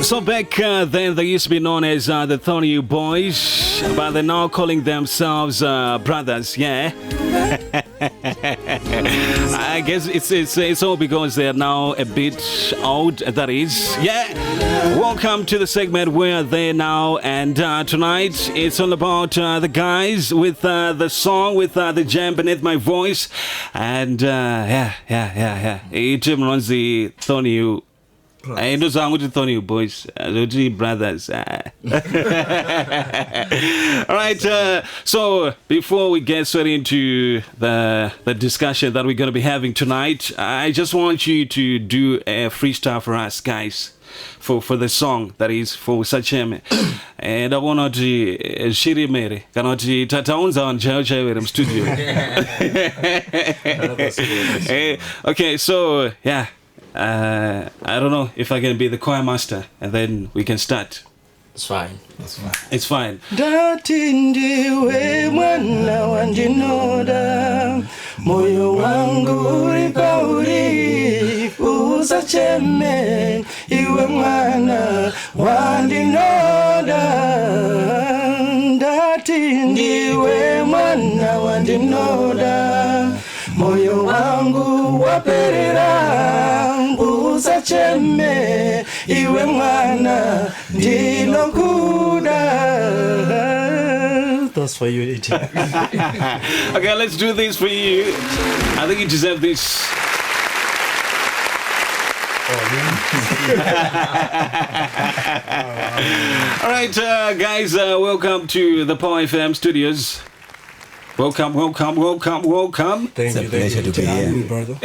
So back then, they used to be known as the Thornhill Boys, but they're now calling themselves brothers. Yeah. I guess it's all because they are now a bit old. That is, yeah. Welcome to the segment Where They Now, and tonight it's all about the guys with the song, with the jam beneath my voice, and yeah. It runs the Thornhill. I know song with Thornhill Boys, the brothers. All right. So before we get straight into the discussion that we're going to be having tonight, I just want you to do a freestyle for us, guys, for the song that is for Sachem. And I want to shiri mere kanoti tataunza on chao studio. Okay, so yeah. I don't know if I can be the choir master, and then we can start. It's fine. It's fine. Datindiwe mwana wanjinoda moyo wangu ripauri usacheme iwe mwana wandinoda datindiwe mwana wandinoda moyo wangu waperera usacheme iwe mwana ndinokuda. That's for you, Eltee. Okay, let's do this for you. I think you deserve this. All right, guys, welcome to the Power FM studios. Welcome. Thank you. Pleasure to be here, brother.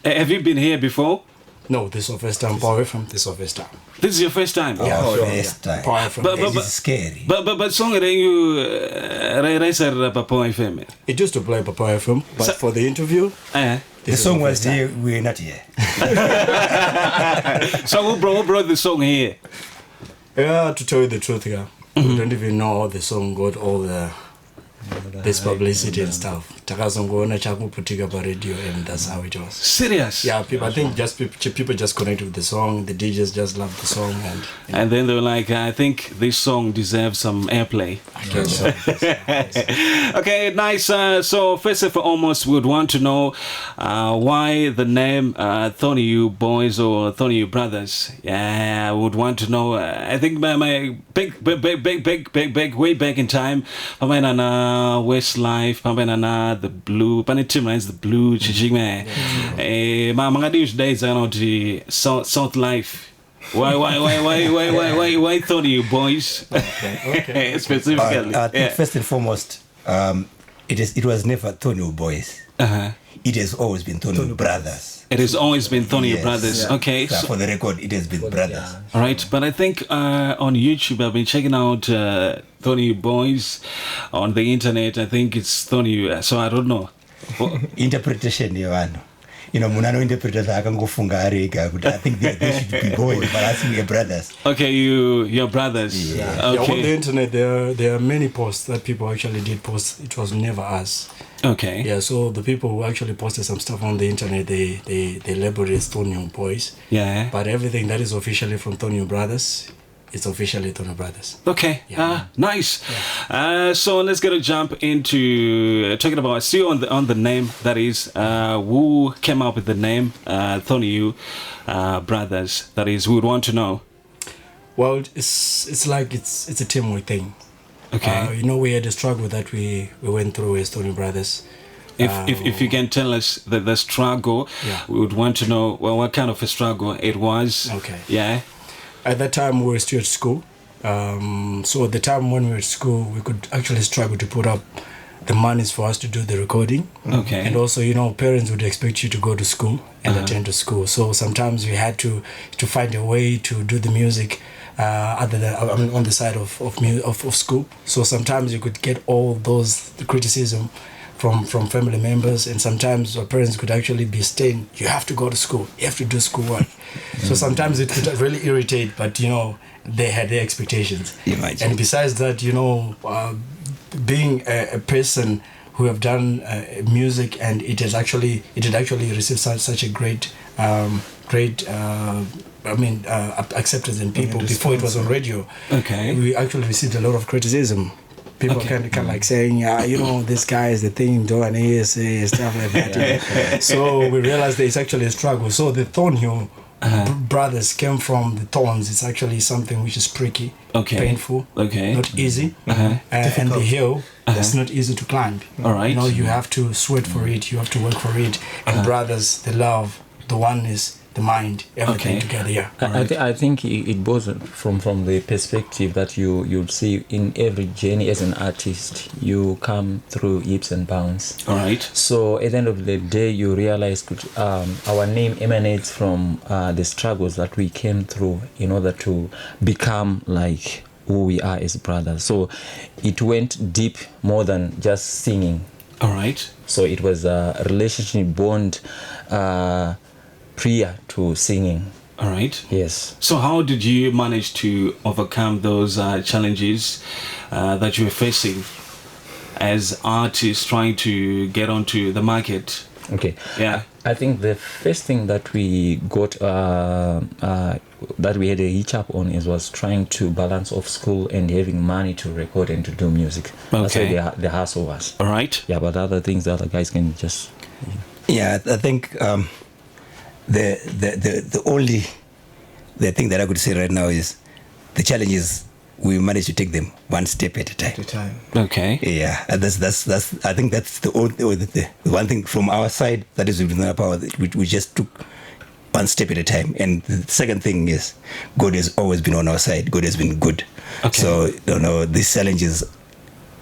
Have you been here before? No, this is our first time. Power FM, this is our first time. This is your first time? Yeah, sure. First time. Power FM. This is scary. But song that you raise Power FM. It used to play Power FM, but for the interview, The song was here, we're not here. So who brought the song here? Yeah, to tell you the truth, yeah. We don't even know how the song got all this publicity and stuff. Takazongona chakuputika pa radio, and that's how it was. Serious? Yeah, I think people just connected with the song. The DJs just loved the song, and then they were like, I think this song deserves some airplay. I guess so. Okay, nice. So first and foremost, we would want to know why the name Thornhill Boys or Thornhill Brothers. Yeah, I would want to know. I think my big way back in time, Pamenana Westlife, Pamenana the Blue, Panitimlines the Blue, Chijime. Mga these days I know the South Life. Why Thornhill Boys? Okay. Specifically. I think first and foremost, it was never Thornhill Boys. It has always been Thornhill Brothers. It has always been Thornhill Brothers. Yeah. Okay. So for the record, it has been brothers. All right, but I think on YouTube I've been checking out Thornhill Boys. On the internet I think it's Thornhill. So I don't know. Interpretation, Munano interpreters akangofunga arega, but I think they should be boys, but I think we're brothers. Okay, you're brothers. Yeah. Okay. Yeah, on the internet there are many posts that people actually did post. It was never us. Okay. Yeah, so the people who actually posted some stuff on the internet, they labeled it as Thornhill Boys. Yeah. But everything that is officially from Thornhill Brothers, it's officially Thornhill Brothers. Okay. Yeah. Nice. Yeah. So let's get a jump into talking about on the name, that is who came up with the name Thornhill Brothers. That is, we would want to know. Well, it's like it's a teamwork thing. Okay. We had a struggle that we went through as Thornhill Brothers. If you can tell us the struggle, we would want to know what kind of a struggle it was. Okay. Yeah. At that time, we were still at school. So at the time when we were at school, we could actually struggle to put up the monies for us to do the recording. Okay. And also, parents would expect you to go to school and attend to school. So sometimes we had to find a way to do the music on the side of school. So sometimes you could get all those criticism from family members, and sometimes our parents could actually be saying, you have to go to school, you have to do schoolwork. So sometimes it could really irritate, but they had their expectations. Imagine. And besides that, being a person who have done music, and it had actually received such a great acceptance in people before it was on radio. Okay. We actually received a lot of criticism. People kind of like saying, this guy is the thing, doing stuff like that. So we realized that it's actually a struggle. So the Thornhill brothers came from the thorns. It's actually something which is pricky, painful, not easy, and the hill it's not easy to climb. All right. You have to sweat for it. You have to work for it. And brothers, the love, the oneness, the mind, everything together. Yeah. I think it goes from the perspective that you'll see in every journey as an artist. You come through yips and bounds. All right. So at the end of the day, you realize our name emanates from the struggles that we came through in order to become like who we are as brothers. So it went deep more than just singing. All right. So it was a relationship bond prior to singing. All right. Yes. So how did you manage to overcome those challenges that you were facing as artists trying to get onto the market? Okay. Yeah. I think the first thing that we got that we had a hitch up on was trying to balance off school and having money to record and to do music. That's where the hustle was. All right. Yeah, but other things the other guys can just. Yeah, I think the only thing that I could say right now is the challenges we managed to take them one step at a time. Okay. Yeah, and that's I think that's the one thing from our side that is within our power. We just took one step at a time. And the second thing is God has always been on our side. God has been good. Okay. So these challenges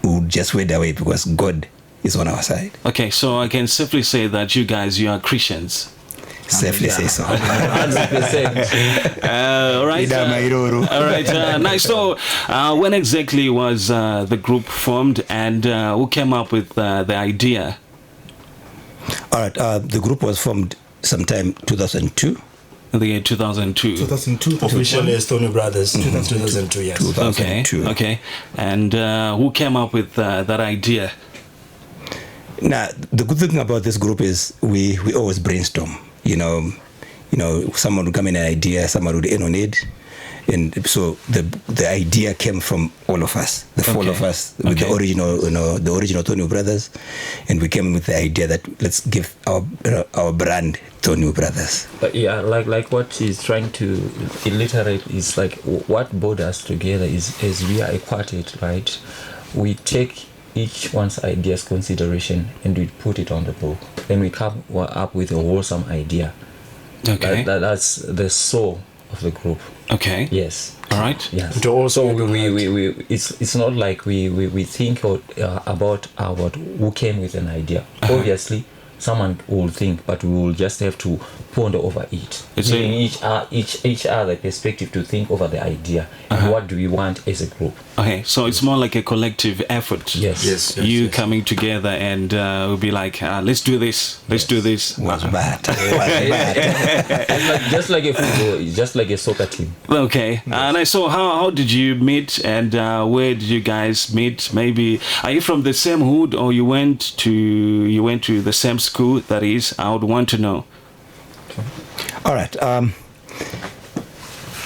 would just wade away because God is on our side. Okay, so I can safely say that you are Christians. Safely say so. 100%. All right. All right. Nice. So, when exactly was the group formed, and who came up with the idea? All right. The group was formed sometime 2002. In the year 2002. 2002. Officially as Thornhill Brothers. 2002. Yes. 2002. Okay. And who came up with that idea? Now, the good thing about this group is we always brainstorm. Someone would come in an idea, someone would end on it, and so the idea came from all of us, the four of us, with the original Thornhill Brothers, and we came with the idea that let's give our brand Thornhill Brothers. Yeah, like what he's trying to illiterate is like what brought us together is we are a quartet, right? We take each one's ideas consideration and we put it on the book. Then we come up with a wholesome idea. Okay. That's the soul of the group. Okay. Yes. All right. Yes. Also, we it's not like we think about who came with an idea. Obviously, someone will think, but we will just have to ponder over it, giving each other perspective to think over the idea and what do we want as a group. Okay, so it's more like a collective effort. Yes. You coming together and we'll be like, let's do this. Let's do this. Was bad. Just like a football, just like a soccer team. Okay, and I saw how did you meet and where did you guys meet? Maybe are you from the same hood or you went to the same school? That is, I would want to know. All right.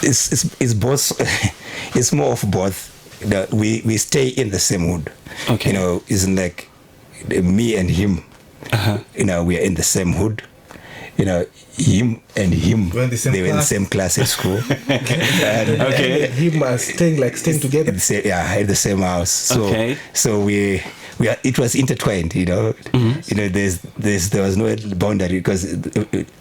It's both. It's more of both. We stay in the same hood. Okay. It's like me and him. We are in the same hood. Him and him. They were in the same class at school. Okay. And him are staying together. In the same house. So we are. It was intertwined. There was no boundary because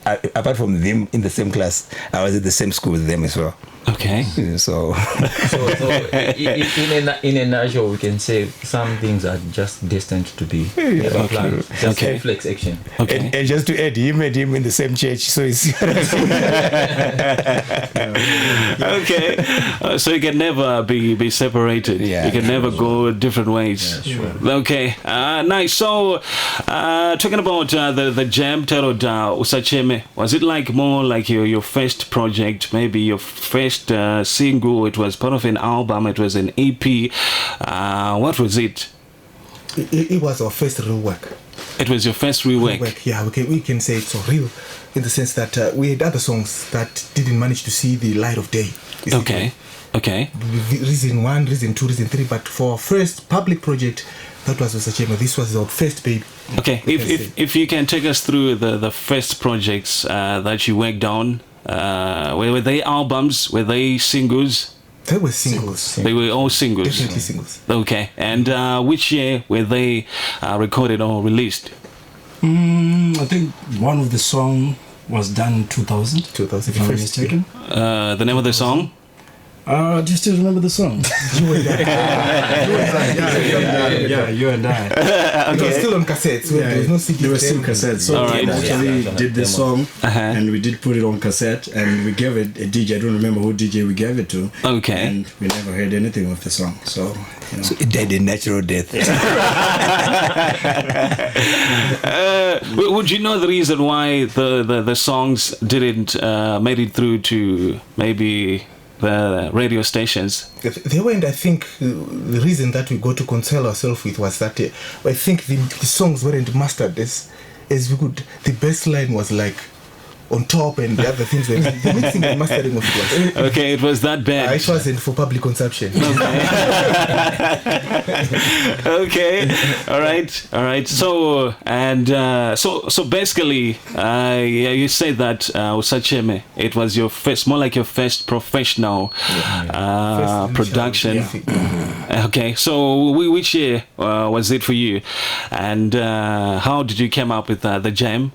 apart from them in the same class, I was at the same school with them as well. Okay. So in a nutshell, we can say some things are just destined to be. Just reflex action. Okay. And just to add, he met him in the same church, so it's okay. So you can never be separated. Yeah. You can never go different ways. Yeah, sure. Okay. Nice. So talking about the jam titled Usacheme, was it like more like your first project, maybe your first single? It was part of an album, it was an EP. What was it? it was our first real work. It was your first rework. Yeah, we can say it's so real in the sense that we had other songs that didn't manage to see the light of day. Okay. Reason 1, reason 2, reason 3, but for our first public project, that was Osachema. This was our first baby. Okay, if you can take us through the first projects that you worked on, were they albums? Were they singles? They were singles. They were all singles. Definitely singles. Okay, and which year were they recorded or released? I think one of the song was done in 2000. 2000, if I'm not mistaken. The name of the song? Do you still remember the song? You and I. Yeah, you and I. It was still on cassettes. Yeah, there was no CD. there were still cassettes. So All right. we actually did the song, Uh-huh. and we did put it on cassette, and we gave it a DJ. I don't remember who DJ we gave it to. Okay. And we never heard anything of the song. So, you know. So it died a natural death. Would you know the reason why the songs didn't made it through to maybe the radio stations? They weren't. I think the reason that we got to console ourselves with was that I think the songs weren't mastered as we could. The bass line was like on top, and the other things were the mixing and mastering of it was. Okay, it was that bad. It wasn't for public consumption. Okay, all right. So so basically, you said that Osacheme, it was your first, more like your first professional First production. initial, Okay, so which year was it for you, and how did you come up with the jam?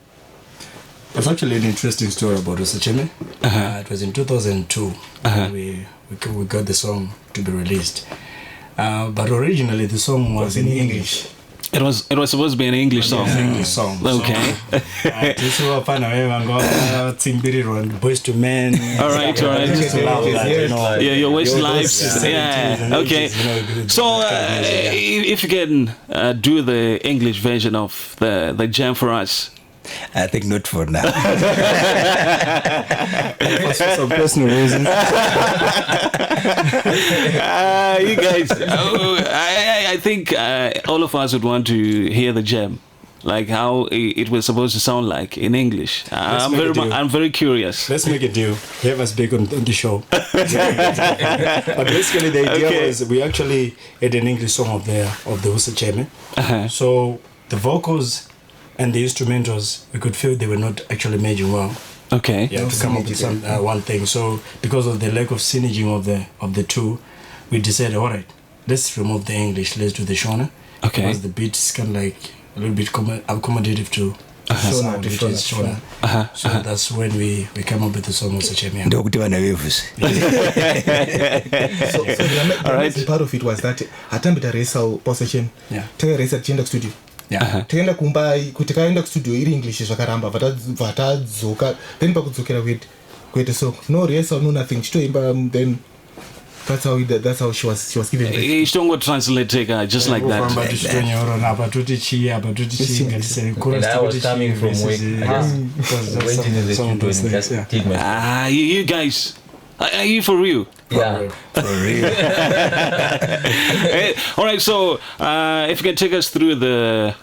It's actually an interesting story about Osacheme. It was in 2002 when we got the song to be released. But originally the song was in English. It was supposed to be an English song. An English song. Okay. This was fun. Boys to Men. All right. Just love that, you know. Yeah, your those Westlife. Yeah. 70s and Okay. 80s, you know, So, that kind of music, yeah. if you can do the English version of the jam for us. I think not for now. For some personal reasons. You guys, I think all of us would want to hear the jam, like how it was supposed to sound like in English. I'm very curious. Let's make a deal. Have us back on the show. But basically, the idea was we actually had an English song of the Osacheme. So the vocals and the instrumentals, we could feel they were not actually merging well. Okay. Yeah, to come up with some one thing. So because of the lack of synergy of the two, we decided, all right, let's remove the English. Let's do the Shona. Okay. Because the beat is kind of like a little bit accommodative to Shona, which is Shona. So that's when we came up with the song Osacheme. Ndokuti vana vevusi. So the amazing part of it was that atambita resa Osacheme. Yeah. Taka resa tienda studio. Yeah. Takaenda kumba kuti kaenda kustudio iri English zvakaramba vatadzoka then pakudzokera kuita so no rehearsal no nothing chitoimba then that's how she was given It's don't translate just like that. And I was coming from work. I just went into the studio and just did my You guys, are you for real? yeah. For real. All right, so if you can take us through the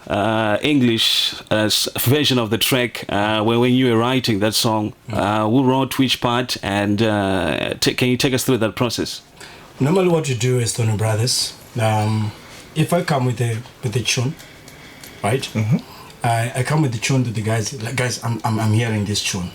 English version of the track, when you were writing that song, who wrote which part, and can you take us through that process? Normally, what you do is Thornhill Brothers. If I come with a tune, right? I come with the tune to the guys. Like, guys, I'm hearing this tune.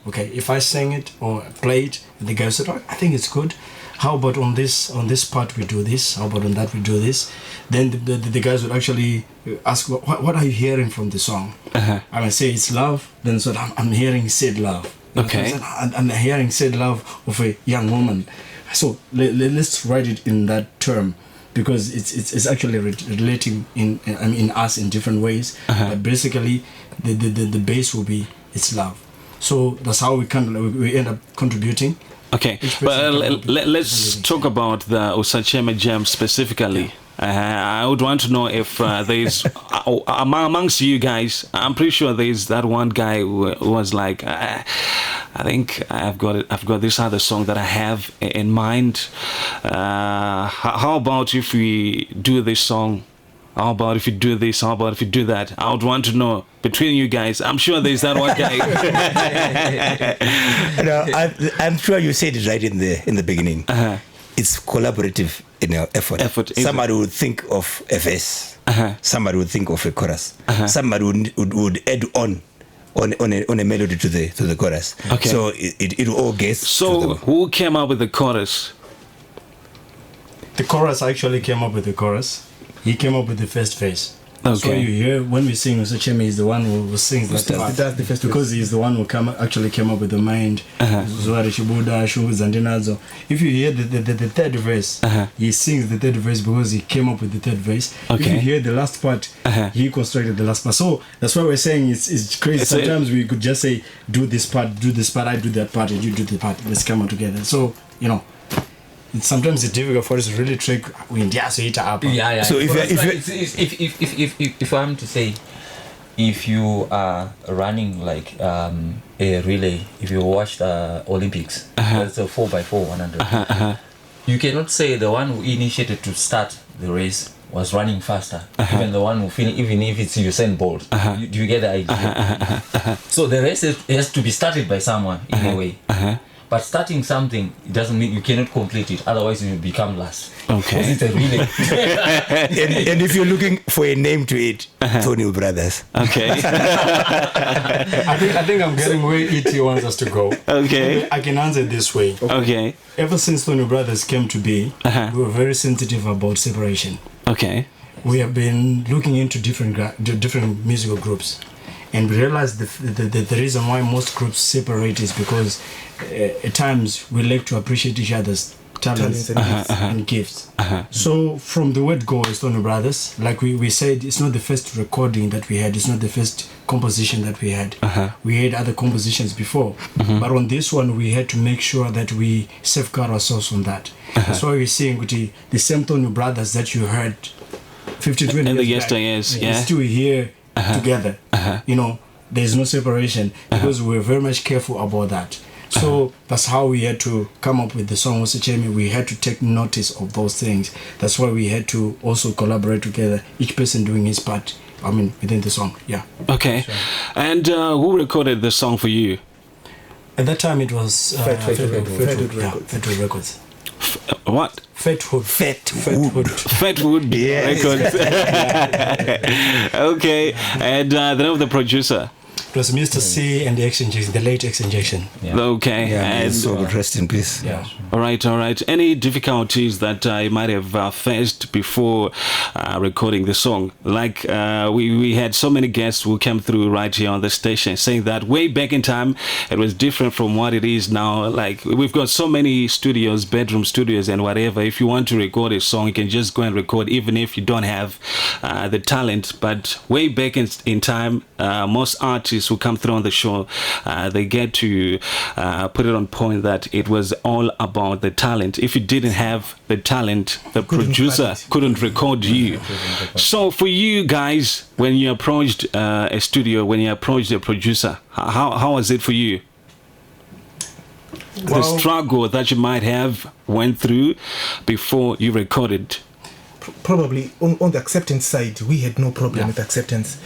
Okay, if I sing it or play it, the guys said, "Oh, I think it's good. How about on this part we do this? How about on that we do this?" Then the guys would actually ask, "What are you hearing from the song?" And I say it's love. Then so I'm hearing said love. Okay. I'm hearing said love of a young woman. So let's write it in that term, because it's actually relating in us in different ways. But basically, the base will be it's love. So that's how we end up contributing. Okay, but let's talk about the Osacheme jam specifically. I would want to know if there's amongst you guys. I'm pretty sure there's that one guy who was like, I think I've got this other song that I have in mind. How about if we do this song how about if you do this, how about if you do that? I would want to know between you guys. I'm sure there's that one guy. No, I'm sure you said it right in the beginning. It's collaborative in our effort. Somebody would think of a verse. Somebody would think of a chorus. Somebody would add on a melody to the chorus. Okay. So it all gets. So who came up with the chorus? The chorus actually came up with the chorus. He came up with the first verse. Okay. So you hear when we sing, Usacheme is the one who sings that part. That's the first because he's the one who actually came up with the mind. If you hear the third verse, he sings the third verse because he came up with the third verse. Okay. If you hear the last part, he constructed the last part. So that's why we're saying it's crazy. Sometimes we could just say, do this part, I do that part, and you do the part. Let's come out together. So, sometimes it's difficult for us to really trick when they say it up. Yeah. So if I'm to say, if you are running like a relay, if you watch the Olympics, that's a 4x4 100. You cannot say the one who initiated to start the race was running faster, even the one who finished, even if it's Usain Bolt. Do you get the idea? So the race has to be started by someone in a way. But starting something, it doesn't mean you cannot complete it. Otherwise, you will become last. Okay. It's a relay. and if you're looking for a name to it, Thornhill Brothers. Okay. I think I'm getting where E.T. wants us to go. Okay. I can answer it this way. Okay. Ever since Thornhill Brothers came to be, we were very sensitive about separation. Okay. We have been looking into different musical groups. And we realized the reason why most groups separate is because at times we like to appreciate each other's talents and gifts. So from the word go, it's Thornhill Brothers. Like we said, it's not the first recording that we had. It's not the first composition that we had. We had other compositions before. But on this one, we had to make sure that we safeguard ourselves on that. That's why we're saying the same Thornhill Brothers that you heard 15, 20 In the years back, yesteryears, yeah. is still here together. There's no separation because we're very much careful about that. So that's how we had to come up with the song Usacheme. We had to take notice of those things. That's why we had to also collaborate together, each person doing his part, within the song. Yeah. Okay. Sure. And who recorded the song for you? At that time it was Fatwood Records. What? Fatwood Records. Okay. And the name of the producer? It was Mr. C and the late X Injection. Yeah. Okay. And so rest in peace. Yeah. All right. Any difficulties that you might have faced before recording the song? Like we had so many guests who came through right here on the station saying that way back in time it was different from what it is now. Like we've got so many studios, bedroom studios and whatever. If you want to record a song, you can just go and record even if you don't have the talent. But way back in time, most artists who come through on the show, they get to put it on point that it was all about the talent. If you didn't have the talent, the producer couldn't record you. So for you guys, when you approached a studio, when you approached a producer, how was it for you? The struggle that you might have went through before you recorded. Probably on the acceptance side, we had no problem with acceptance.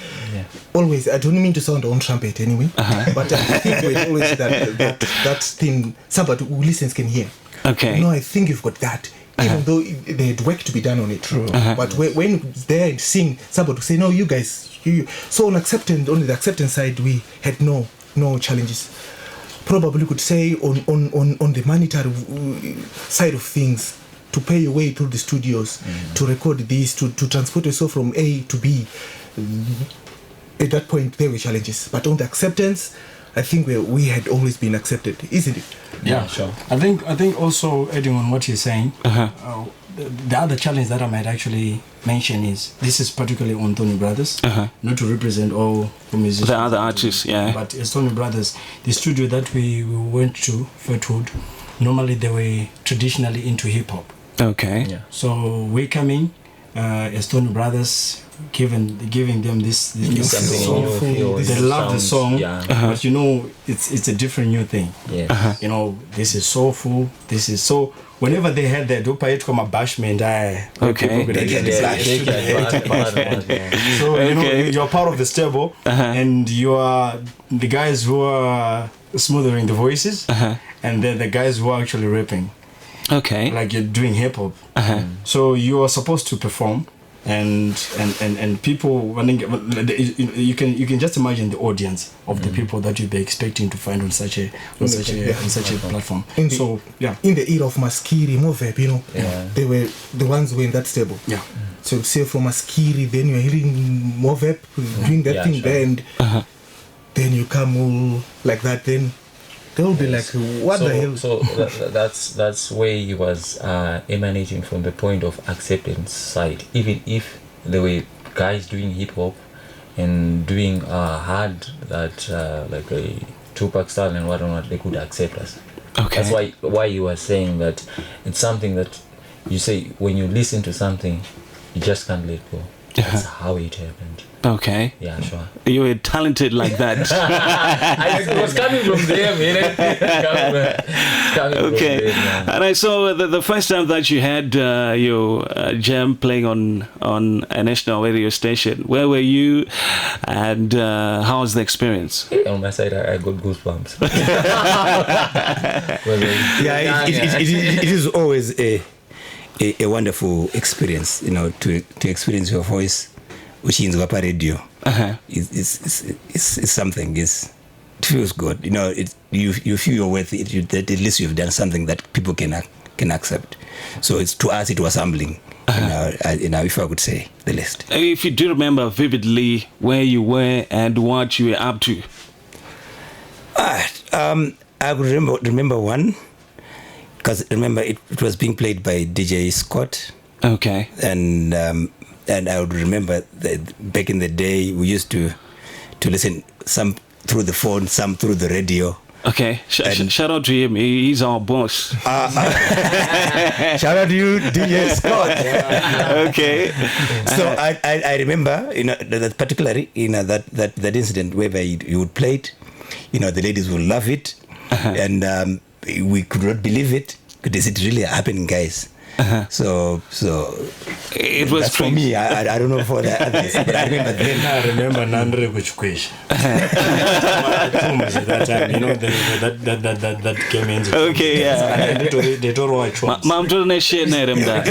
Always, I don't mean to sound on trumpet anyway, but I think we always that thing somebody who listens can hear. Okay. I think you've got that. Even though there had work to be done on it. True. But when it's there and sing, somebody will say, no, you guys. So on the acceptance side, we had no challenges. Probably could say on the monetary side of things, to pay your way through the studios, to record these, to transport yourself from A to B. At that point, there were challenges. But on the acceptance, I think we had always been accepted, isn't it? Yeah, sure. I think also adding on what you're saying, the other challenge that I might actually mention is this is particularly on Thornhill Brothers, not to represent all musicians. The other artists, yeah. But as Thornhill Brothers, the studio that we went to, Fatwood, normally they were traditionally into hip hop. Okay. Yeah. So we come in, as Thornhill Brothers, giving them this Something soulful. new feel, They love the song, yeah. but you know, it's a different new thing. Yes. You know, this is soulful. This is so. Whenever they had that dopa it come a bashment, Okay. So you know, Okay. you're part of the stable, and you are the guys who are smoothering the voices, and they're the guys who are actually rapping. Okay. Like you're doing hip hop. So you are supposed to perform, and people running. You can just imagine the audience of the people that you'd be expecting to find on such a platform. In the, So yeah. In the era of Maskiri, Movep, you know, they were the ones who were in that stable. Yeah. So say from Maskiri, then you're hearing Movep doing that thing there, and then you come all like that, then they'll be like, what the hell? So that's where he was emanating from the point of acceptance side. Even if there were guys doing hip hop and doing hard that like a Tupac style and whatnot, they could accept us. Okay. That's why you were saying that it's something that you say when you listen to something, you just can't let go. That's how it happened. Okay. Yeah, sure. You were talented like that. It was coming from them, you know. Okay. And I saw the first time that you had your jam playing on a national radio station. Where were you, and how was the experience? On my side, I got goosebumps. It is always a wonderful experience, you know, to experience your voice, which is Wapa radio. It's something. It feels good, you know. You feel you're worth it. That at least you've done something that people can accept. So to us it was humbling. You know, if I could say the least. If you do remember vividly where you were and what you were up to. I could remember one, because remember it was being played by DJ Scott. Okay. And I would remember that back in the day we used to listen some through the phone, some through the radio. Okay. Shout out to him. He's our boss. Shout out to you, DJ Scott. Okay. So I remember, you know, that particularly, you know, that incident where you would play it, you know, the ladies would love it, and we could not believe it. Is it really happening, guys? So it was for me. I don't know for the others, but I remember then. I remember Nandre Kuchukwish. That time, you know, that came in. Okay, yeah. They don't know what was. Mom told me she never that.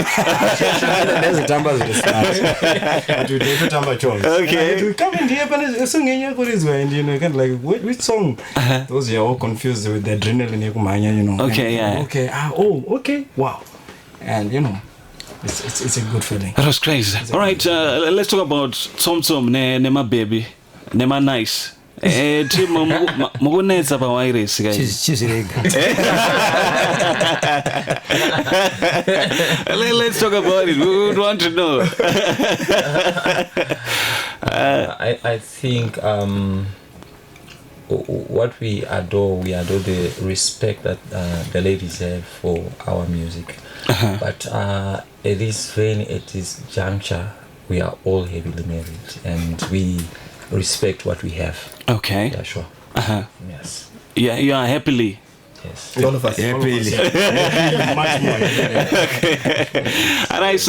There's a Tamba but we did Tamba Jones. Okay. We come in here, but it's song in your and you know, kind of like which song? Those are all confused with the adrenaline, you know. Okay, yeah. Okay. Okay. Wow. And you know, it's a good feeling. That was crazy. All right, let's talk about Tom Nema baby, Nema nice. Let's talk about it. We would want to know. I think what we adore the respect that the ladies have for our music. But at this juncture, we are all heavily married, and we respect what we have. Okay. Yeah, sure. Yes. Yeah, you are happily. Yes. All of us. Happily. Much more. All right,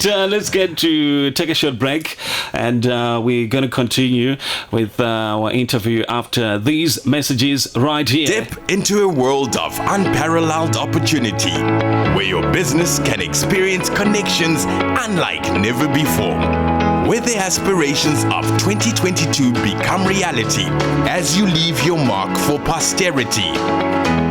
so let's get to take a short break, and we're going to continue with our interview after these messages right here. Step into a world of unparalleled opportunity, where your business can experience connections unlike never before. Where the aspirations of 2022 become reality as you leave your mark for posterity.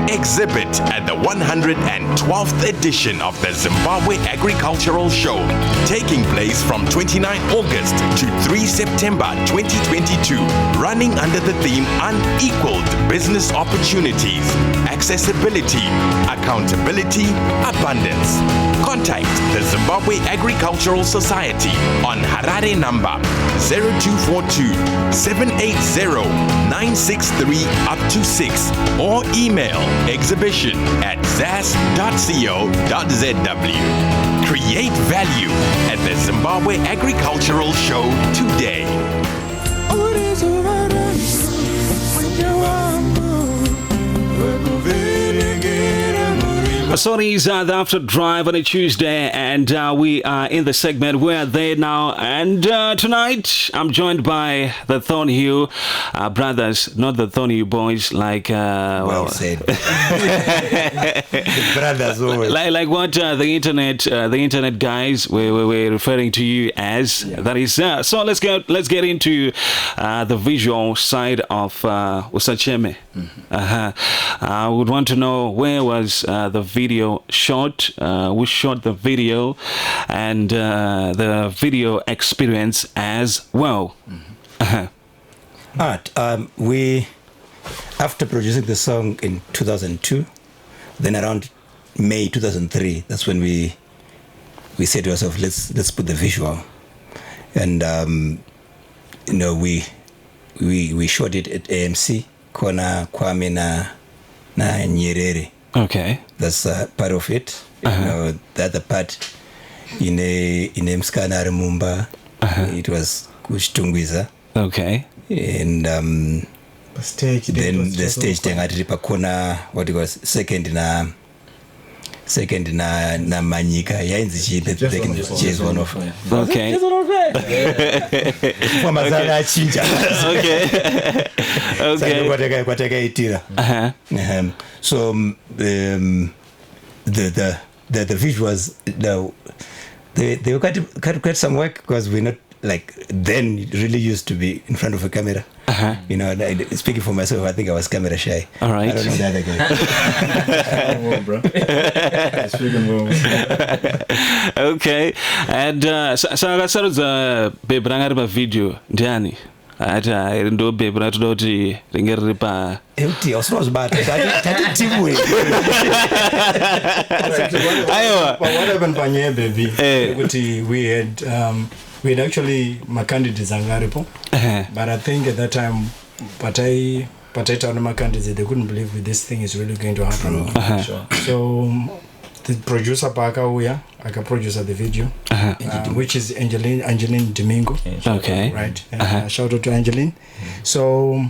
Exhibit at the 112th edition of the Zimbabwe Agricultural Show, taking place from 29 August to 3 September 2022, running under the theme Unequaled Business Opportunities, Accessibility, Accountability, Abundance. Contact the Zimbabwe Agricultural Society on Harare number 0242 780 963 up to 6 or email exhibition@zas.co.zw. Create value at the Zimbabwe Agricultural Show today. Sorry's the After Drive on a Tuesday, and we are in the segment We're There Now. And tonight, I'm joined by the Thornhill brothers, not the Thornhill Boys, like Well said. The brothers always. like what the internet guys were referring to you as. Yeah. That is so. Let's get into the visual side of Usacheme. I would want to know, where was the video shot? Who shot the video, and the video experience as well. Art. We, after producing the song in 2002, then around May 2003, that's when we said to ourselves, let's put the visual, and we shot it at AMC Kona Kwame na Nyerere. Okay. That's part of it. The other part in Mskana Mumba, it was Kuchtungwiza. Okay. And The stage. then the stage thing at Ripakona, what it was, second na Manyika. Yeah, in the she's one of. Okay. Okay. So the visuals, they were quite some work, because we're not like then really used to be in front of a camera. Speaking for myself, I think I was camera shy. All right. I don't know the other guy. Well, bro. Speaking well. Okay. And so I started the bebranga video Diani. Ata ndo bebra tudoti ringeri pa Eltee was bad. Team way. What happened Panye baby? We had actually Makandi Zangaripo, but I think at that time, Patai town Makandi, they couldn't believe this thing is really going to happen. Sure. So the producer Paka Uya, I can produce the video, which is Angeline Domingo. okay. Right. Shout out to Angeline. So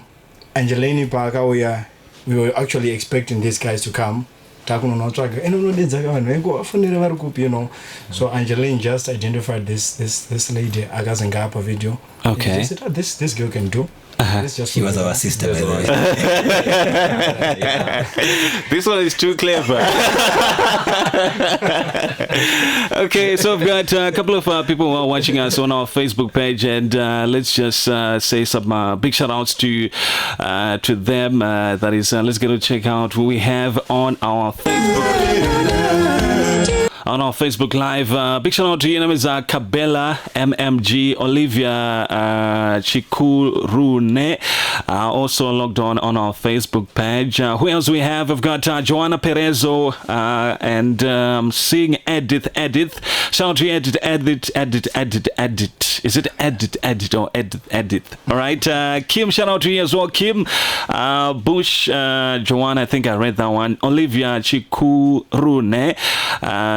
Angeline Paka Uya, we were actually expecting these guys to come. So Angeline just identified this lady Agazangapa video. Okay. And she said, this girl can do. She was our sister, by the way. This one is too clever. Okay, so we've got a couple of people who are watching us on our Facebook page, and let's just say some big shout outs to them. That is, let's get to check out who we have on our Facebook Live. Big shout out to your name is Kabela MMG, Olivia Chikurune, also logged on our Facebook page. Who else we have? We've got Joanna Perezo and seeing Edith. Shout out to Edith. Is it Edith or Edith? All right. Kim, shout out to you as well. Kim, Bush, Joanna, I think I read that one. Olivia Chikurune,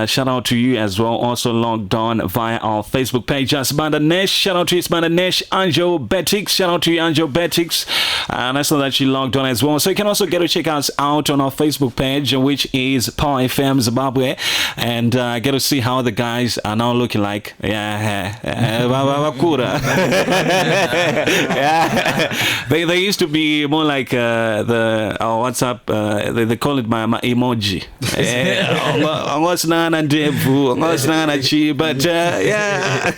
shout out to you as well, also logged on via our Facebook page. Sibanda Nesh, shout out to you, Sibanda Nesh. Anjo Betix, shout out to you, Anjo Betix. And I saw that she logged on as well. So you can also get to check us out on our Facebook page, which is Power FM Zimbabwe, and get to see how the guys are now looking like. They used to be more like the WhatsApp. They call it my emoji. But yeah,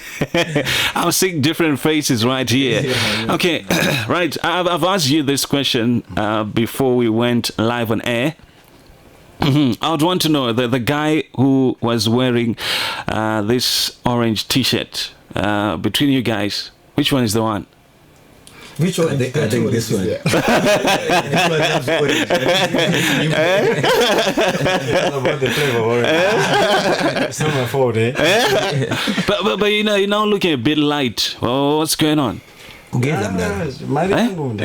I'm seeing different faces right here. Okay, right. I've asked you this question before we went live on air. I would want to know the guy who was wearing this orange T-shirt. Between you guys, which one is the one? Which one? I think this one. About the flavor of orange. It's not my fault, eh? But you're now looking a bit light. What's going on? Kugeza mdala. Mari yangu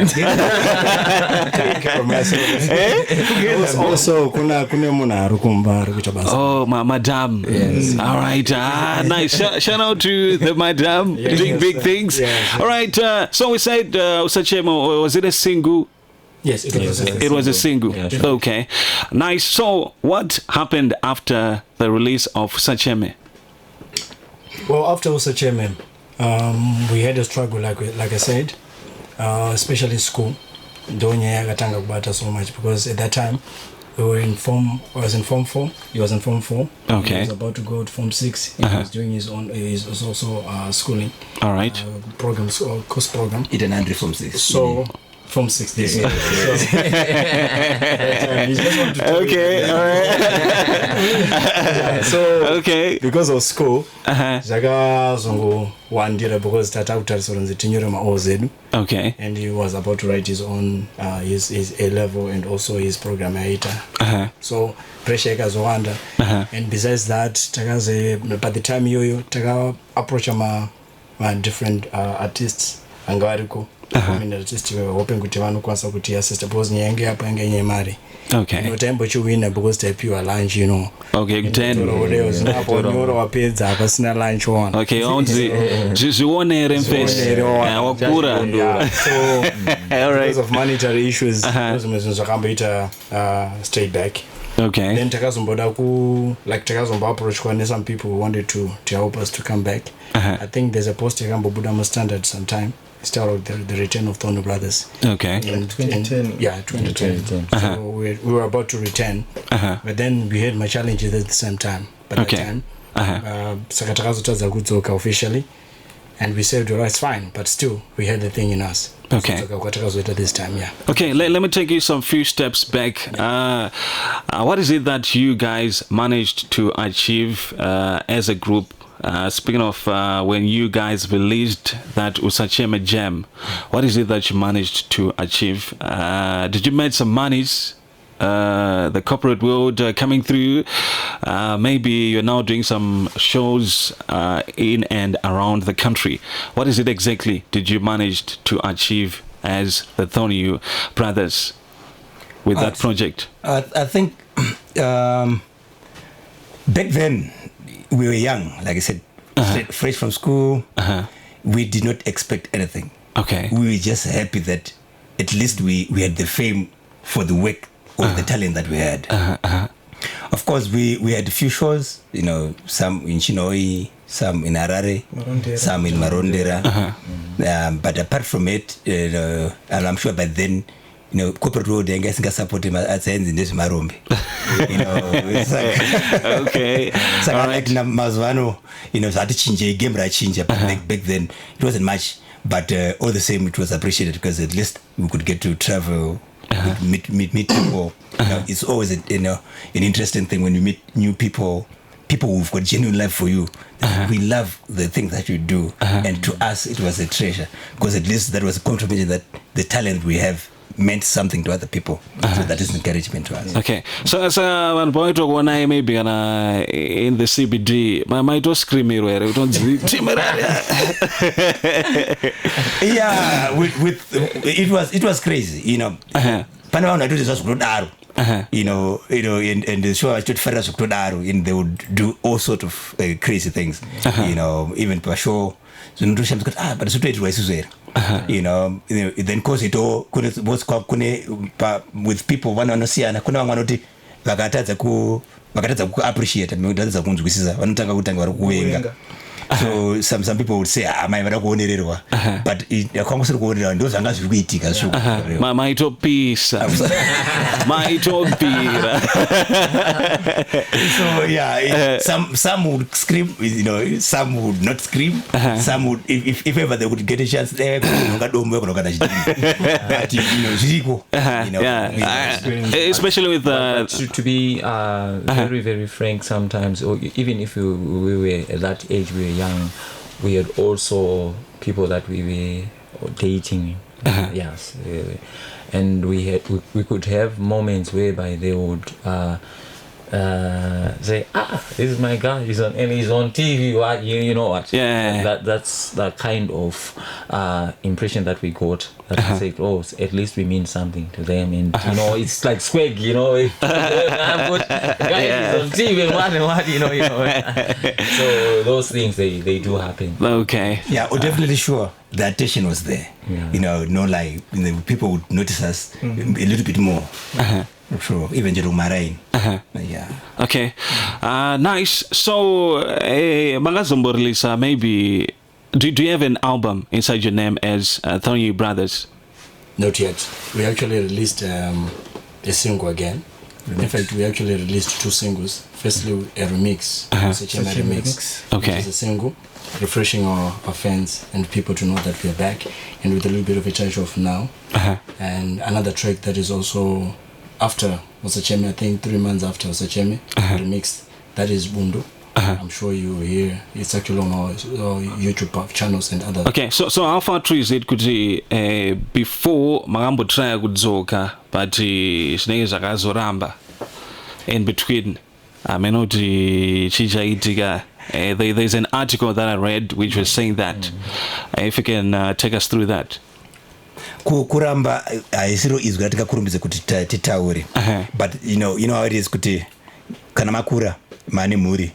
also kuna muna arukumba arikuita basa. Oh, madam. Yes. All right. Nice. Shout out to the madam doing big things. Yes. All right. So we said Usachema, was it a single? Yes, it was. It was a single. Yeah, sure. Okay. Nice. So what happened after the release of Usacheme? Well, after Usacheme, we had a struggle, like I said, especially in school. Donye agatanga kubata so much because at that time we were I was in Form 4. He was in Form 4. Okay. He was about to go to Form 6. He was doing his own. He was also schooling. All right. Programs or course program. It an Andre from 6. So. From 6 days. So, Okay. All right. So Okay. because of school, Uh-huh. zongo wandira because tata utarisonze tinyore ma ozedu. Okay. And he was about to write his own his A level and also his program editor. Uh-huh. So pressure ikazowanda. And besides that, takaze by the time yoyo taka approach ma different artists angawariko. I mean, artists were hoping kuti vanokwanisa kuti assist because nyenge hapo yenye mari. Okay. No time but you win because they pure lunch, you know. Okay. 10. wapedza pasina lunch one. Okay. Onzi zvione face. Wakura. Yeah. So All right. because of monetary issues, zvakamboita stay back. Okay. Then takazomboda takazombo approach kwa some people who wanted to help us to come back. I think there's a post yakambobuda mu Standard sometime. Start of the return of Thornhill Brothers. Okay. In 2010. Yeah, 2010. So we were about to return, but then we had my challenges at the same time. But Okay. that time, Sakatakazo Kutsoka officially, and we said, well, it's fine, but still, we had the thing in us. Okay. So this time, yeah. Okay, let me take you some few steps back. What is it that you guys managed to achieve as a group? Speaking of when you guys released that Usacheme Jam, what is it that you managed to achieve? Did you make some monies? The corporate world coming through? Maybe you're now doing some shows in and around the country. What is it exactly did you manage to achieve as the Thornhill Brothers with that project? I think back then we were young, like I said, fresh from school. We did not expect anything. Okay. We were just happy that at least we had the fame for the work or the talent that we had. Of course, we had a few shows, you know, some in Chinoi, some in Harare, some in Marondera. But apart from it, and I'm sure by then, you know, corporate road and guys support him at the end in this Marombe. You know, it's like Okay. it's like All like right. Mazwano, you know, so I had to change a game right change back then. It wasn't much, but all the same, it was appreciated because at least we could get to travel, meet people. You know, it's always an interesting thing when you meet new people who've got genuine love for you. We love the things that you do, and to us it was a treasure because at least that was a confirmation that the talent we have meant something to other people. So that is encouragement to us. Okay. So as one point of one I maybe in the CBD, my door screaming where it don't Yeah, with it was crazy, you know. Panama I do this was you know, and the show I stood further and they would do all sort of crazy things, you know, even per show. So but it's you know, then cause it all with people one see and kuna wanoti vakatadza ku appreciate vakatadza kunzwisisa vanotanga kutanga vari kuvenga. So some people would say mai vada kuonererwa, but kwangosiri kuonererwa ndo zvanga zviri kuitika maitopisa maitopira. So yeah, some would scream, you know, some would not scream, some would if ever they would get a chance there but you know, especially with to be very very frank, sometimes, or even if we were at that age, we were young, we had also people that we were dating. Yes, and we could have moments whereby they would say, this is my guy, he's on TV, what, you know what? Yeah. That's the kind of impression that we got, that we said, at least we mean something to them, and you know, it's like swag, you know, I've got guys on TV and what, you know. So those things, they do happen. Okay. Yeah, definitely sure. The attention was there. Yeah. You know, no lie, people would notice us a little bit more. Sure, even Jerumarain. Yeah. Okay. Nice. So, Magazomborlisa, maybe, do you have an album inside your name as Thornhill Brothers? Not yet. We actually released a single again. In fact, we actually released 2 singles. Firstly, a remix, such a remix, Okay. which is a single, refreshing our fans and people to know that we are back, and with a little bit of a touch of now. And another track that is also after Osacheme, I think 3 months after Osacheme, remixed, that is Bundo. I'm sure you hear, it's actually on our YouTube channels and other. Okay, so how far true is it could before Magambo try kudzoka, but Sneza Gazoramba in between? I mean, there's an article that I read which was saying that. If you can take us through that. Kuramba isiro izwi ratikakurumidze kuti titaure, but you know how it is kuti kana makura mane muri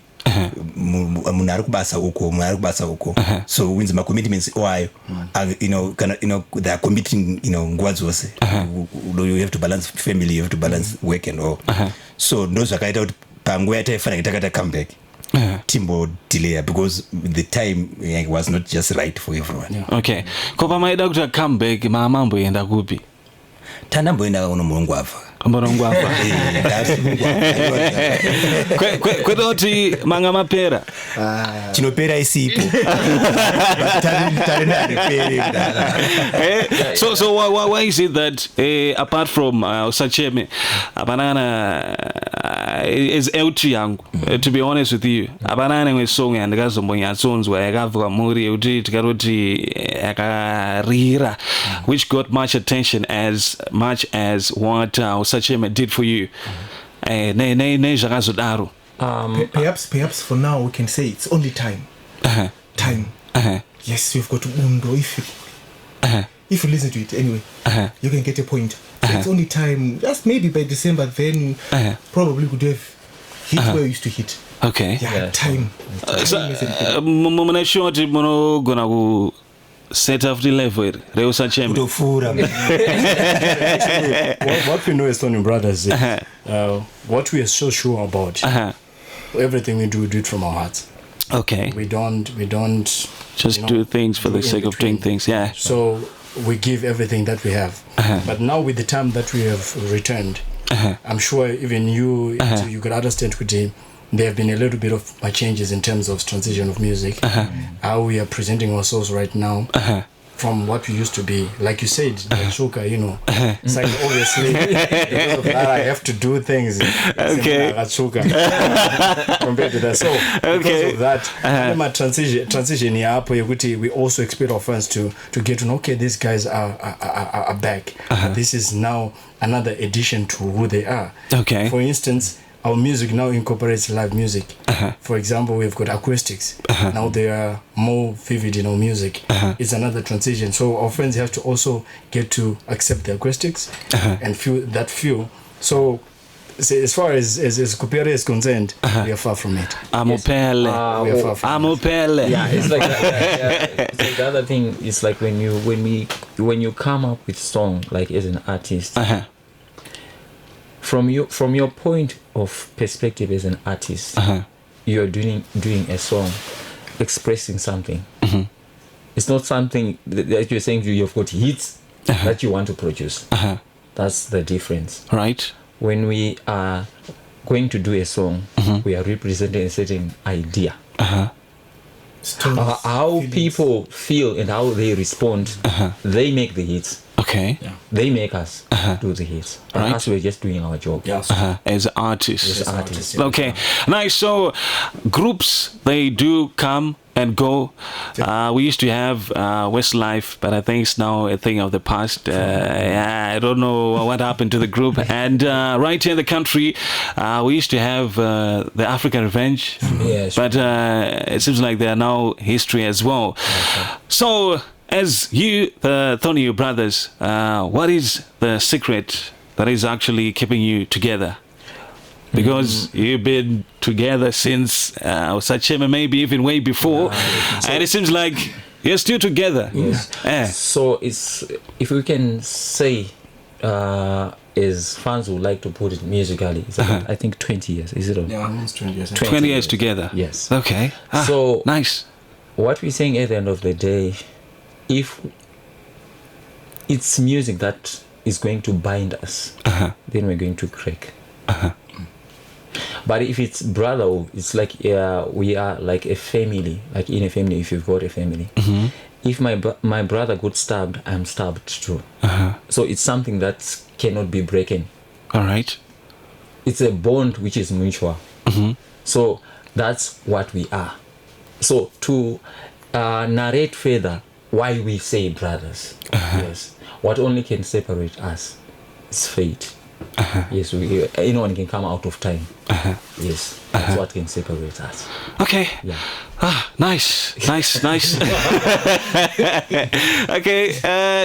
munhu ari kubasa uko, so wins my commitments wayo, you know they are committing, you know, nguva dzose. You have to balance family, you have to balance work and all. So ndo zvakaita kuti panguva yataifanira takata come back timbo delay because the time was not just right for everyone. Okay, kopa maida kuti come back mamambo enda kupi? Tandamboenda uno mulungu afa. Kwetoti manga mapera chinopera isipo. So why is it that apart from Osacheme Abanana is Eltee yangu, to be honest with you, Abanana we song and gazombonya songs where yakavuka muri uti tikaroti yakarira, which got much attention as much as what Osacheme did for you. Perhaps for now we can say it's only time. Time. Yes, you've got to Undo. If you listen to it anyway, you can get a point. So it's only time. Just maybe by December, then probably could have hit where you used to hit. Okay. Yeah, time. Mona short mono gonna go set off the level. What we know as Thornhill Brothers is what we are so sure about. Everything we do it from our hearts. Okay. We don't just do things for the sake of doing things. Yeah. So we give everything that we have. But now with the time that we have returned, I'm sure even you could understand with him, there have been a little bit of changes in terms of transition of music, how we are presenting ourselves right now from what we used to be. Like you said, Shuka, you know, it's like obviously because of that I have to do things compared to that. So because of that, my transition here, we also expect our fans to get to know, okay, these guys are back. This is now another addition to who they are. Okay. For instance, our music now incorporates live music. For example, we've got acoustics. Now they are more vivid in our music. It's another transition. So our friends have to also get to accept the acoustics and feel that feel. So as far as Kupere is concerned, we are far from it. We are far from it. Yeah, it's like it's like the other thing is like when you come up with song like as an artist. From your point of perspective as an artist, you're doing a song, expressing something. It's not something that you're saying you've got hits that you want to produce. That's the difference. Right. When we are going to do a song, we are representing a certain idea. How people feel and how they respond, they make the hits. Okay. Yeah. They make us do the hits. Right. Us, we're just doing our job. Yes. As artists. As artists. Okay. Nice. So groups, they do come and go. We used to have Westlife, but I think it's now a thing of the past. I don't know what happened to the group. And right here in the country, we used to have the African Revenge, Yes. but it seems like they are now history as well. So, as you, the Thornhill brothers, what is the secret that is actually keeping you together? Because you've been together since Sachema, maybe even way before, and it seems like you're still together. Yes. So it's, if we can say, as fans would like to put it musically, it's about, I think 20 years. Is it? Yeah, almost 20 years. 20 years together. Yes. Okay. So nice. What we're saying at the end of the day, if it's music that is going to bind us, then we're going to crack. But if it's brotherhood, it's like we are like a family, like in a family. If you've got a family, if my brother got stabbed, I'm stabbed too. So it's something that cannot be broken. All right. It's a bond which is mutual. So that's what we are. So to narrate further why we say brothers, yes, what only can separate us is fate. Yes, anyone can come out of time. Yes, that's what can separate us. Okay. Yeah. Nice. Okay,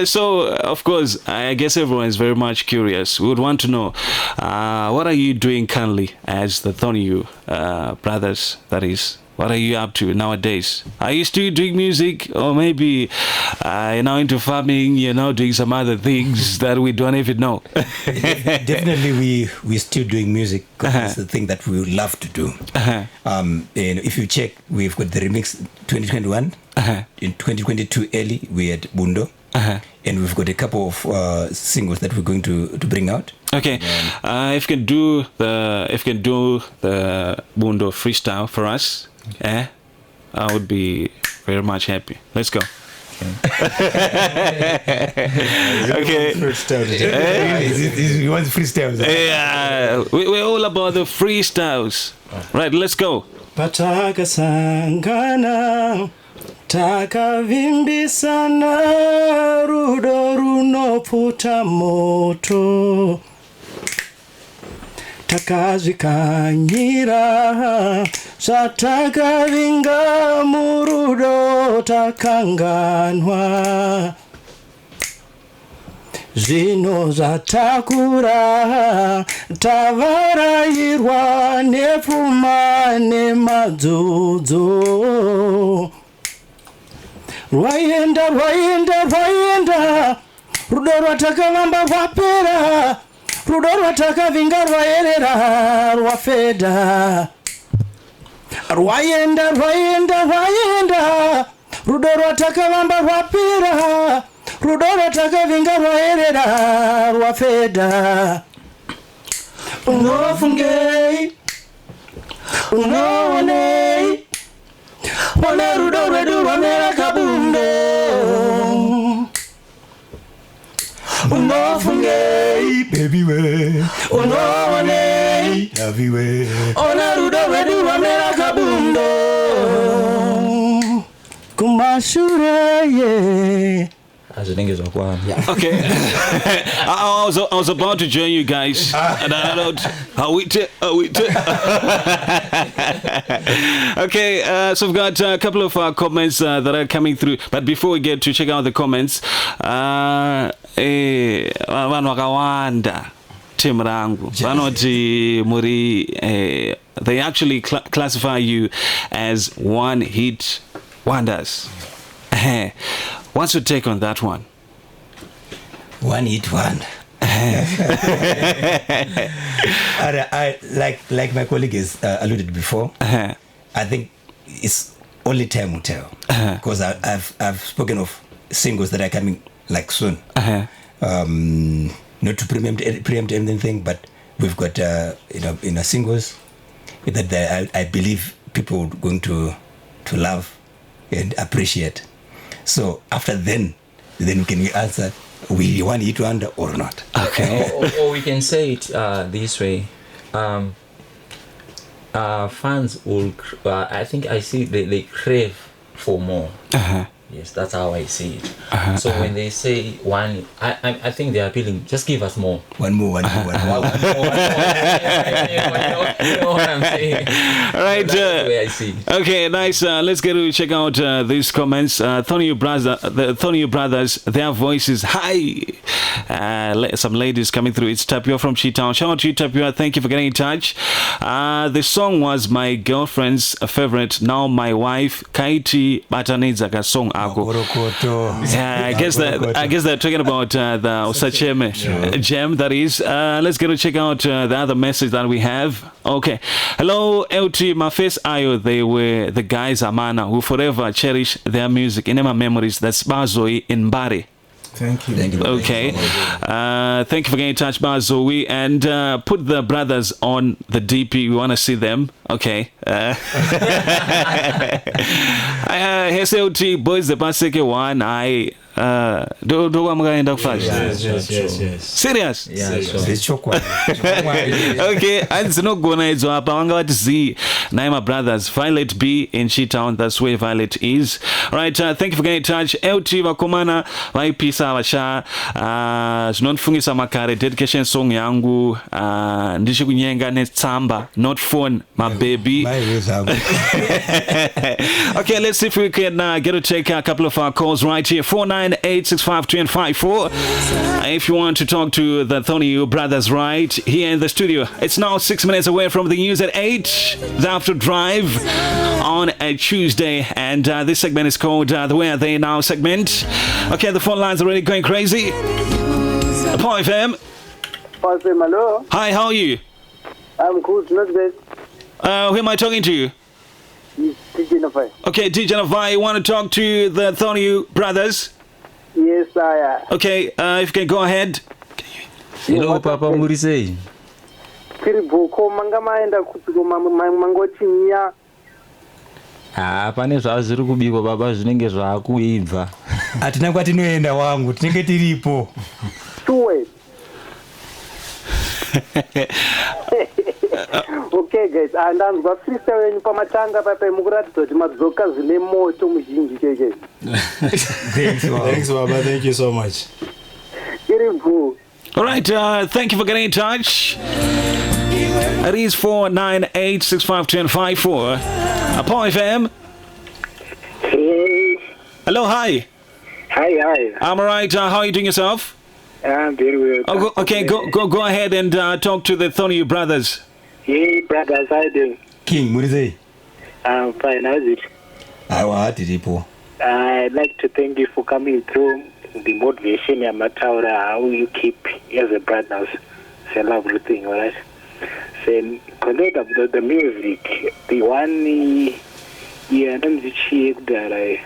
so of course, I guess everyone is very much curious. We would want to know, what are you doing currently as the Thornhill brothers? That is, what are you up to nowadays? Are you still doing music, or maybe you're now into farming? You're now doing some other things that we don't even know. Definitely, we're still doing music because it's the thing that we would love to do. And if you check, we've got the remix 2021. In 2022 early, we had Bundo. And we've got a couple of singles that we're going to bring out. Okay, if you can do the Bundo freestyle for us, I would be very much happy. Let's go. Okay. You want freestyles? Yeah, we're all about the freestyles. Right, let's go. Pataka sangana takavimbisana rudo runopfuta moto takazvikanyira zvatakavinga murudo takanganwa zvino zvatakura tavarayirwa nepfuma nemadzodzo rwaenda rudo rwatakavamba rwapera rudo rwatakavinga rwaerera rwafedha rwaenda rudo rwatakavamba rwapera rudo rwatakavinga rwaerera rwafedha unofungei unoonei ona rudo rwedu rwamera kabundo unofungei baby we unoonei happy we ona rudo rwedu rwamera kabundo kumashure ye. Okay. I was about to join you guys, and I don't. Okay, so we've got a couple of comments that are coming through. But before we get to check out the comments, Tim Rangu, vanoti muri, they actually classify you as one-hit wonders. What's your take on that one? One hit wonder. I like my colleague has alluded before. I think it's only time will tell, because I've spoken of singles that are coming like soon. Not to preempt anything, but we've got singles that I believe people are going to love and appreciate. So after then we can answer, we want it wonder or not. Okay. or we can say it this way. Fans will, I think I see they crave for more. Yes, that's how I see it. So when they say one, I think they're appealing. Just give us more. One more. One more. You know what I'm saying? All right. That's the way I see it. Okay, nice. Let's get to check out these comments. The Thornhill Brothers, their voices high. Some ladies coming through. It's Tapio from Cheetown. Shout out to you, Tapio. Thank you for getting in touch. The song was my girlfriend's favorite. Now my wife, Kaiti Batanizaka song. Yeah, I guess they're talking about the Osacheme gem. That is. Let's get to check out the other message that we have. Okay. Hello, Eltee, my face ayo. They were the guys Amana who forever cherish their music in my memories. That's Bazoi in Bari. Thank you. Okay. Thank you for getting in touch, Bazoi, and put the brothers on the DP. We want to see them. Okay. Here's Eltee Boys, the Paseke one. Do I'm going to first. Yes. Serious? Yeah, sure. Okay, and it's not going to happen. I'm to see Naima Brothers, Violet B in Cheetown. That's where Violet is. All right, thank you for getting in touch. Eltee Vakomana, Vaipisa Vasha, Znonfungisa Makare, dedication song yangu, Ndishikunyenga Netsamba, not phone, my baby. Okay, let's see if we can get to take a couple of our calls right here. 498652254. If you want to talk to the Thornhill Brothers right here in the studio. It's now 6 minutes away from the news at 8. The After Drive on a Tuesday, and this segment is called the Where Are They Now segment. Okay, the phone lines are already going crazy. Paul FM. Hello. Hi, how are you? I'm good, not bad. Who am I talking to? Jennifer. Okay, Jennifer, you want to talk to the Thornhill Brothers? Yes, I Okay, if you can go ahead. Hello, Papa Murise. Kiriboko manga maenda kuti mangochinya. Pane zvazviri kubikwa baba zvinenge zvakuibva. Atina kwatinoenda wangu, tinenge tiripo. Tuwe. Okay guys, ndanzwa freestyle wenyu pamatanga papa mukuratidza kuti madzoka zvine moto muzhinji keke. Thanks Baba, thank you so much. Kiriboko. All right, thank you for getting in touch. It is 498651054. Paul FM. Hey. Hello, hi. Hi. I'm alright. How are you doing yourself? I'm very well. Oh, okay, go ahead and talk to the Thornhill Brothers. Hey brothers, how you doing? King Murise. I'm fine, how's it? I'd like to thank you for coming through the motivation and matter how you keep as a brothers. It's a lovely thing, alright? So, connect up the music. The one, I'm the chick that I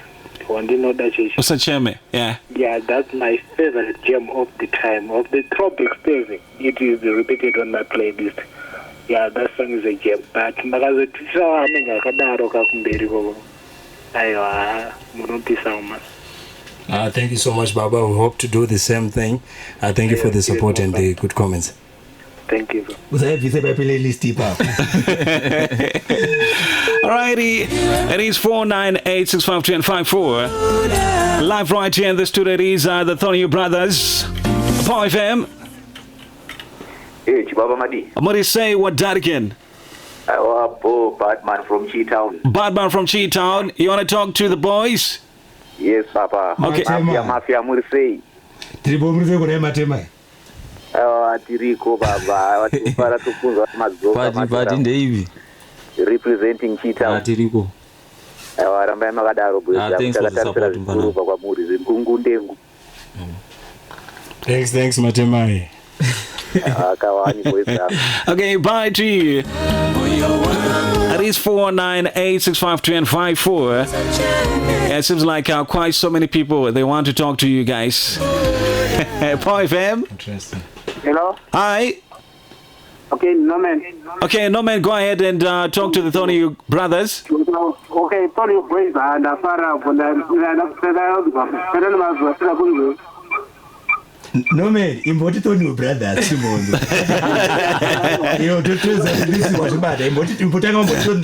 want to know that you. Osacheme, yeah. Yeah, that's my favorite gem of the time, of the Tropics music. It is repeated on my playlist. Yeah, that song is a gem. But because it's so Thank you so much, Baba. We hope to do the same thing. Thank you for the support and the good comments. Thank you. Alrighty, it is 498651054. Live right here in the studio. It is the Thornhill Brothers. Paul FM. Hey, Chibaba Madi. I'm going to say what that again? Batman from Cheetown. Batman from Cheetown. You want to talk to the boys? Yes, Papa. Okay. Mafia Murise. Tribo Murise kune matema. Atiriko Baba. Para tufunza mazoka. Pati ndeivi. Representing Cheetown. Atiriko. Aramba makadaro bweza. Thanks for the support, Mpana. Kwa Murise ngungu ndengu. Thanks Matemai. Okay, bye to you. It is 498651054. It seems like quite so many people, they want to talk to you guys. Paul FM. Interesting. Hello? Hi. Okay, Norman. Okay, Norman, go ahead and talk to the Thornhill Brothers. Okay, Thornhill Boys and Afara for the No man, imboti Thornhill Brothers Simondo. Yo, this is what matter. Imboti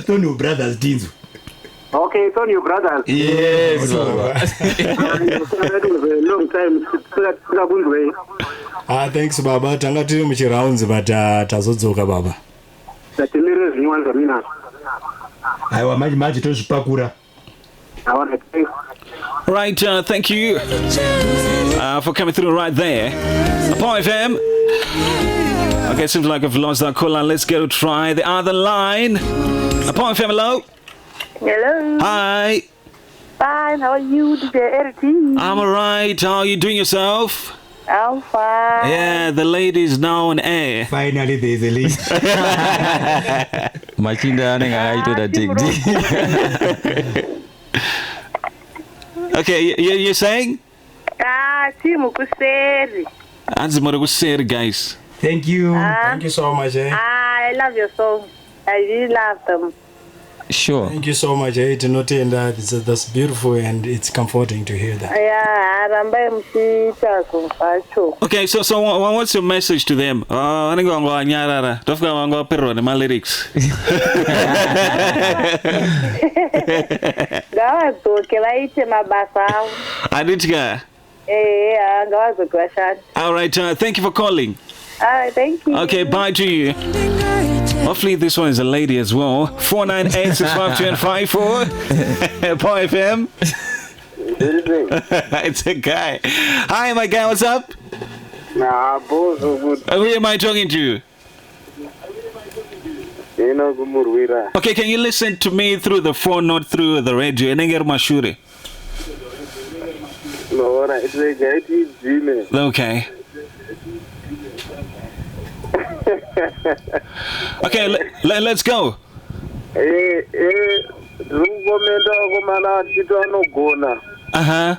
Thornhill Brothers Dinzo. Okay, Thornhill Brothers. Yes, Baba. That was a long time. Thanks Baba. Tanga tiri muchirounds but tazodzoka Baba. Tatimire zvinywanza mina. Aiwa maji tozvipakura. I want to thank. Right, thank you for coming through right there. Apart FM. Okay, seems like I've lost that caller. Let's go try the other line. Apart FM, hello. Hello. Hi. Fine. How are you, DJ Eltee? I'm alright. How are you doing yourself? I'm fine. Yeah, the lady is now on air. Finally, there's a lead. Machinda anenge akaitwa TikTok. Okay, you're saying? Timu kuseri. Anzimore kuseri, guys. Thank you. Thank you so much. I love your song. I really love them. Sure. Thank you so much. That's beautiful and it's comforting to hear that. Okay, so what's your message to them? Don't forget my lyrics. All right, thank you for calling. Thank you. Okay, bye to you. Hopefully this one is a lady as well. 498-652-54. Boy FM. It's a guy. Hi, my guy. What's up? Nah, both are good. Who am I talking to? Okay, can you listen to me through the phone, not through the radio? No, it's a guy. Okay. Okay, let's go. Uh-huh.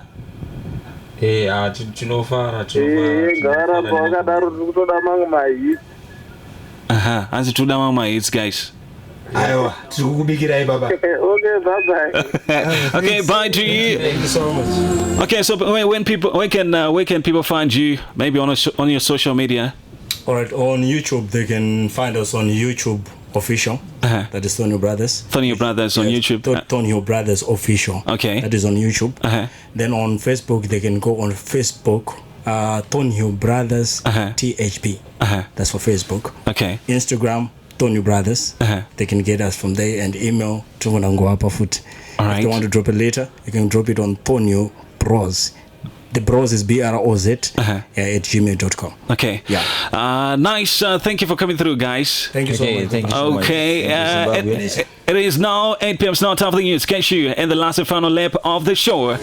Uh-huh. Answer to them my hits, guys. Aiwa, tikukubikirai baba. Okay, bye-bye. Okay, bye to you. Thank you so much. Okay, so where can people find you? Maybe on your social media? Alright, on YouTube they can find us on YouTube official. That is Thornhill Brothers. Thornhill Brothers on YouTube. Thornhill Brothers official. Okay. That is on YouTube. Then on Facebook they can go on Facebook. Thornhill Brothers THP. That's for Facebook. Okay. Instagram Thornhill Brothers. They can get us from there and email to Foot. Alright. If they want to drop it later, you can drop it on Thornhill Bros. The Bros is BROZ at gmail.com. Okay. Yeah. Nice. Thank you for coming through, guys. Thank you so much. Thank you so much. Okay. It is now 8 p.m. It's now time for the news. Catch you in the last and final lap of the show.